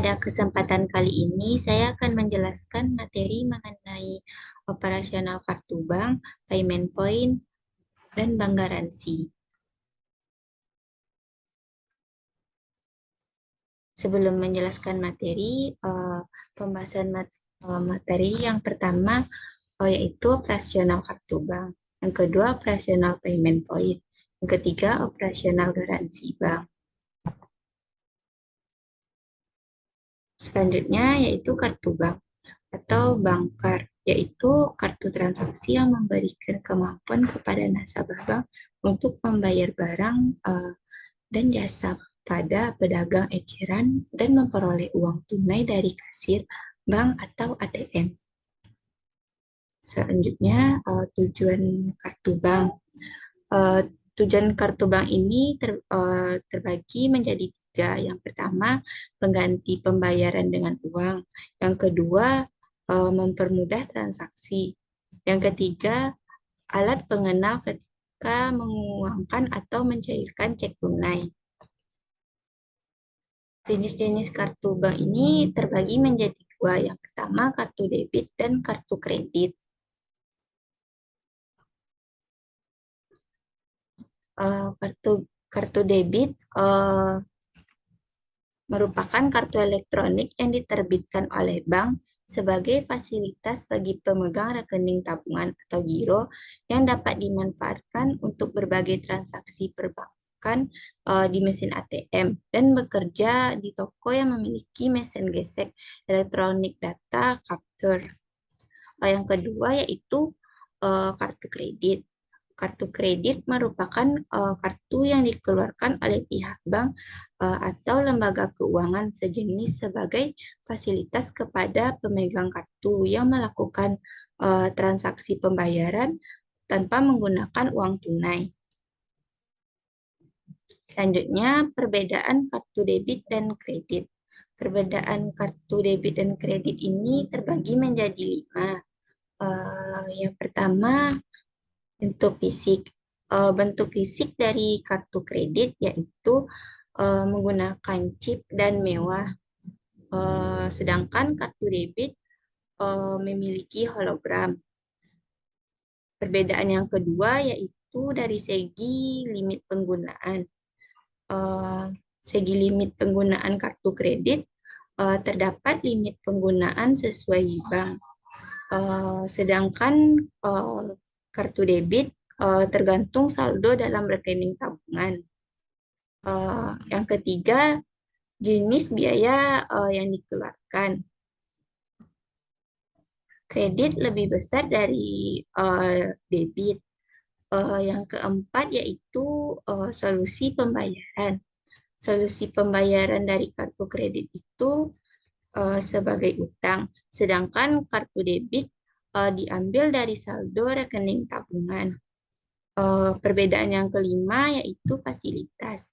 Pada kesempatan kali ini, saya akan menjelaskan materi mengenai operasional kartu bank, payment point, dan bank garansi. Sebelum menjelaskan materi, pembahasan materi yang pertama yaitu operasional kartu bank. Yang kedua, operasional payment point. Yang ketiga, operasional garansi bank. Selanjutnya yaitu kartu bank atau bank card, yaitu kartu transaksi yang memberikan kemampuan kepada nasabah bank untuk membayar barang dan jasa pada pedagang eceran dan memperoleh uang tunai dari kasir bank atau ATM. Selanjutnya, tujuan kartu bank. Tujuan kartu bank ini terbagi menjadi tiga. Yang pertama, pengganti pembayaran dengan uang. Yang kedua, mempermudah transaksi. Yang ketiga, alat pengenal ketika menguangkan atau mencairkan cek tunai. Jenis-jenis kartu bank ini terbagi menjadi dua. Yang pertama, kartu debit dan kartu kredit. Kartu debit merupakan kartu elektronik yang diterbitkan oleh bank sebagai fasilitas bagi pemegang rekening tabungan atau giro yang dapat dimanfaatkan untuk berbagai transaksi perbankan di mesin ATM dan bekerja di toko yang memiliki mesin gesek elektronik data capture. Yang kedua yaitu kartu kredit. Kartu kredit merupakan kartu yang dikeluarkan oleh pihak bank atau lembaga keuangan sejenis sebagai fasilitas kepada pemegang kartu yang melakukan transaksi pembayaran tanpa menggunakan uang tunai. Selanjutnya, perbedaan kartu debit dan kredit. Perbedaan kartu debit dan kredit ini terbagi menjadi 5. Yang pertama, bentuk fisik. Bentuk fisik dari kartu kredit yaitu menggunakan chip dan mewah. Sedangkan kartu debit memiliki hologram. Perbedaan yang kedua yaitu dari segi limit penggunaan. Segi limit penggunaan kartu kredit terdapat limit penggunaan sesuai bank. Sedangkan kartu debit tergantung saldo dalam rekening tabungan. Yang ketiga, jenis biaya yang dikeluarkan. Kredit lebih besar dari debit. Yang keempat yaitu solusi pembayaran. Solusi pembayaran dari kartu kredit itu sebagai utang, sedangkan kartu debit diambil dari saldo rekening tabungan. Perbedaan yang kelima yaitu fasilitas.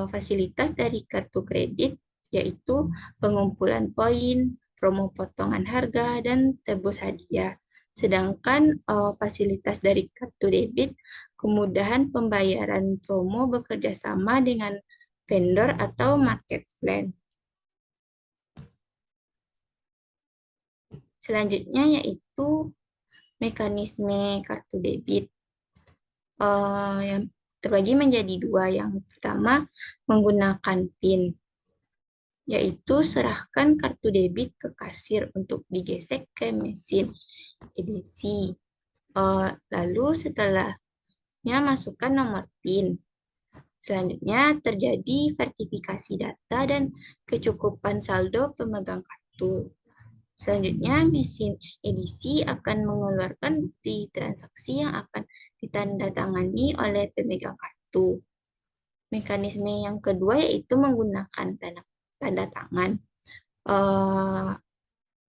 Fasilitas dari kartu kredit yaitu pengumpulan poin, promo potongan harga, dan tebus hadiah. Sedangkan fasilitas dari kartu debit, kemudahan pembayaran promo bekerja sama dengan vendor atau marketplace. Selanjutnya yaitu mekanisme kartu debit. Yang terbagi menjadi dua. Yang pertama, menggunakan PIN, yaitu serahkan kartu debit ke kasir untuk digesek ke mesin edisi. Lalu setelahnya masukkan nomor PIN. Selanjutnya terjadi verifikasi data dan kecukupan saldo pemegang kartu. Selanjutnya, mesin edisi akan mengeluarkan bukti transaksi yang akan ditandatangani oleh pemegang kartu. Mekanisme yang kedua yaitu menggunakan tanda tangan.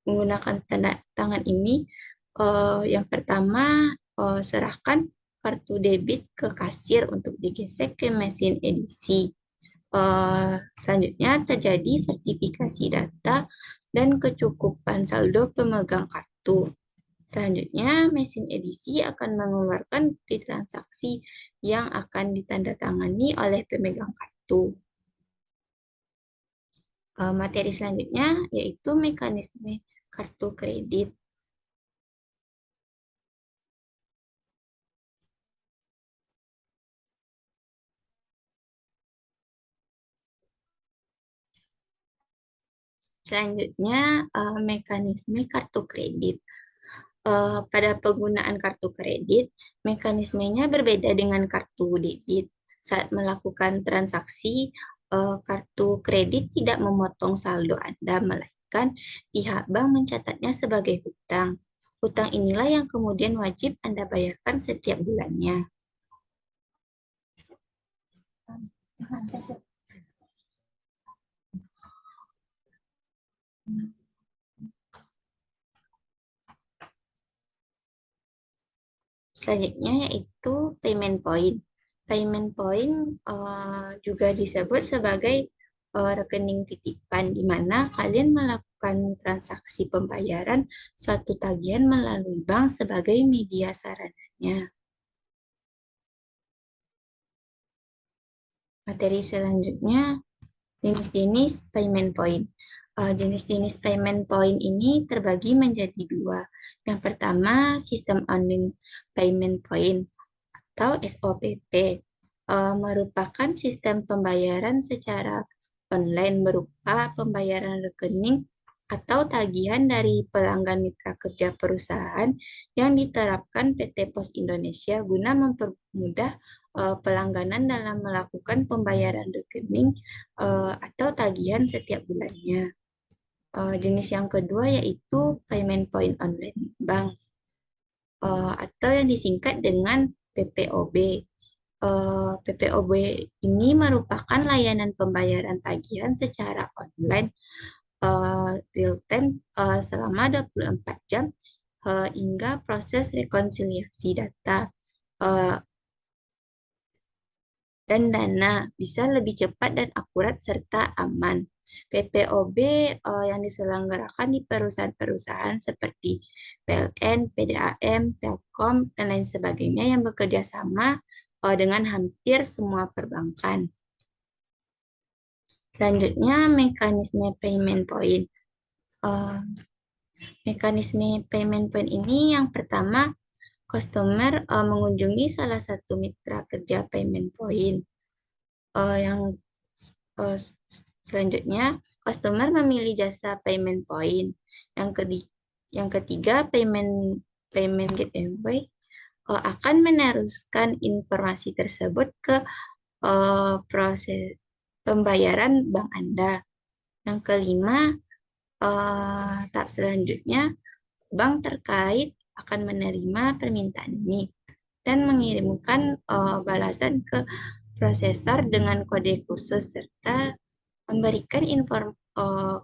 Menggunakan tanda tangan ini, yang pertama, serahkan kartu debit ke kasir untuk digesek ke mesin edisi. Selanjutnya terjadi verifikasi data dan kecukupan saldo pemegang kartu. Selanjutnya, mesin edisi akan mengeluarkan bukti transaksi yang akan ditandatangani oleh pemegang kartu. Materi selanjutnya yaitu mekanisme kartu kredit. Selanjutnya, mekanisme kartu kredit. Pada penggunaan kartu kredit, mekanismenya berbeda dengan kartu debit. Saat melakukan transaksi, kartu kredit tidak memotong saldo Anda, melainkan pihak bank mencatatnya sebagai hutang. Hutang inilah yang kemudian wajib Anda bayarkan setiap bulannya. Selanjutnya yaitu payment point. Payment point juga disebut sebagai rekening titipan, di mana kalian melakukan transaksi pembayaran suatu tagihan melalui bank sebagai media sarananya. Materi selanjutnya, jenis-jenis payment point. Jenis-jenis payment point ini terbagi menjadi dua. Yang pertama, sistem online payment point atau SOPP, merupakan sistem pembayaran secara online berupa pembayaran rekening atau tagihan dari pelanggan mitra kerja perusahaan yang diterapkan PT Pos Indonesia guna mempermudah pelangganan dalam melakukan pembayaran rekening atau tagihan setiap bulannya. Jenis yang kedua yaitu payment point online bank atau yang disingkat dengan PPOB. PPOB ini merupakan layanan pembayaran tagihan secara online real time selama 24 jam hingga proses rekonsiliasi data dan dana bisa lebih cepat dan akurat serta aman. PPOB yang diselenggarakan di perusahaan-perusahaan seperti PLN, PDAM, Telkom, dan lain sebagainya yang bekerja sama dengan hampir semua perbankan. Selanjutnya, mekanisme payment point. Mekanisme payment point ini yang pertama, customer mengunjungi salah satu mitra kerja payment point. Yang selanjutnya, customer memilih jasa payment point. Yang ketiga, payment gateway akan meneruskan informasi tersebut ke proses pembayaran bank Anda. Yang kelima, tahap selanjutnya, bank terkait akan menerima permintaan ini dan mengirimkan balasan ke prosesor dengan kode khusus serta memberikan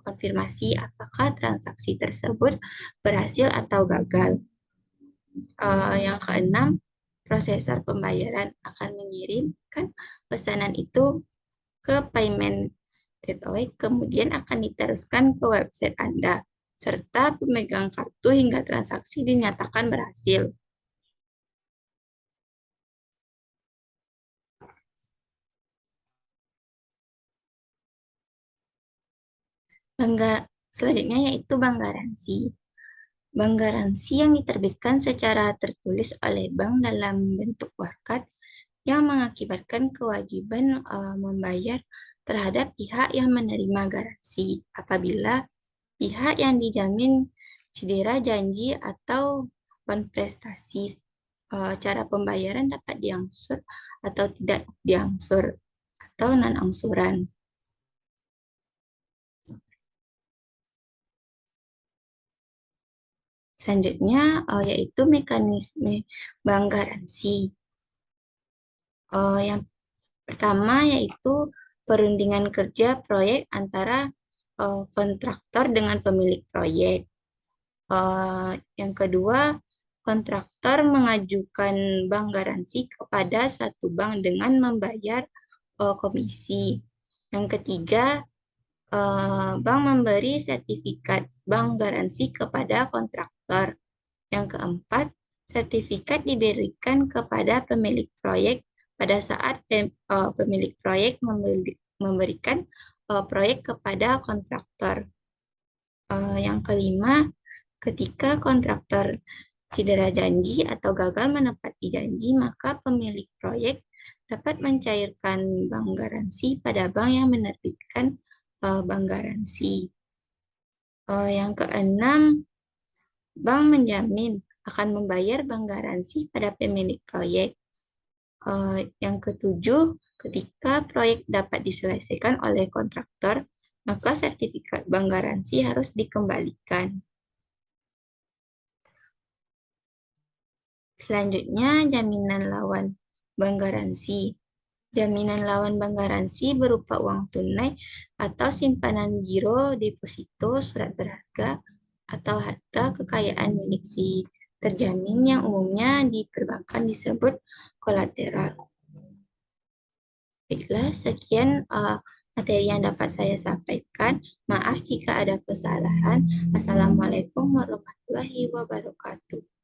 konfirmasi apakah transaksi tersebut berhasil atau gagal. Yang keenam, prosesor pembayaran akan mengirimkan pesanan itu ke payment gateway, kemudian akan diteruskan ke website Anda, serta pemegang kartu hingga transaksi dinyatakan berhasil. Selanjutnya yaitu bank garansi. Bank garansi yang diterbitkan secara tertulis oleh bank dalam bentuk warkat yang mengakibatkan kewajiban membayar terhadap pihak yang menerima garansi apabila pihak yang dijamin cedera janji atau prestasi. Cara pembayaran dapat diangsur atau tidak diangsur atau non-angsuran. Selanjutnya yaitu mekanisme bank garansi. Yang pertama yaitu perundingan kerja proyek antara kontraktor dengan pemilik proyek. Yang kedua, kontraktor mengajukan bank garansi kepada suatu bank dengan membayar komisi. Yang ketiga, bank memberi sertifikat bank garansi kepada kontraktor. Yang keempat, sertifikat diberikan kepada pemilik proyek pada saat pemilik proyek memberikan proyek kepada kontraktor. Yang kelima, ketika kontraktor cedera janji atau gagal menepati janji, maka pemilik proyek dapat mencairkan bank garansi pada bank yang menerbitkan bank garansi. Yang keenam, bank menjamin akan membayar bank garansi pada pemilik proyek. Yang ketujuh, ketika proyek dapat diselesaikan oleh kontraktor, maka sertifikat bank garansi harus dikembalikan. Selanjutnya, jaminan lawan bank garansi. Jaminan lawan bank garansi berupa uang tunai atau simpanan giro, deposito, surat berharga, atau harta kekayaan milik si terjamin yang umumnya di perbankan disebut kolateral. Baiklah, sekian materi yang dapat saya sampaikan. Maaf jika ada kesalahan. Assalamualaikum warahmatullahi wabarakatuh.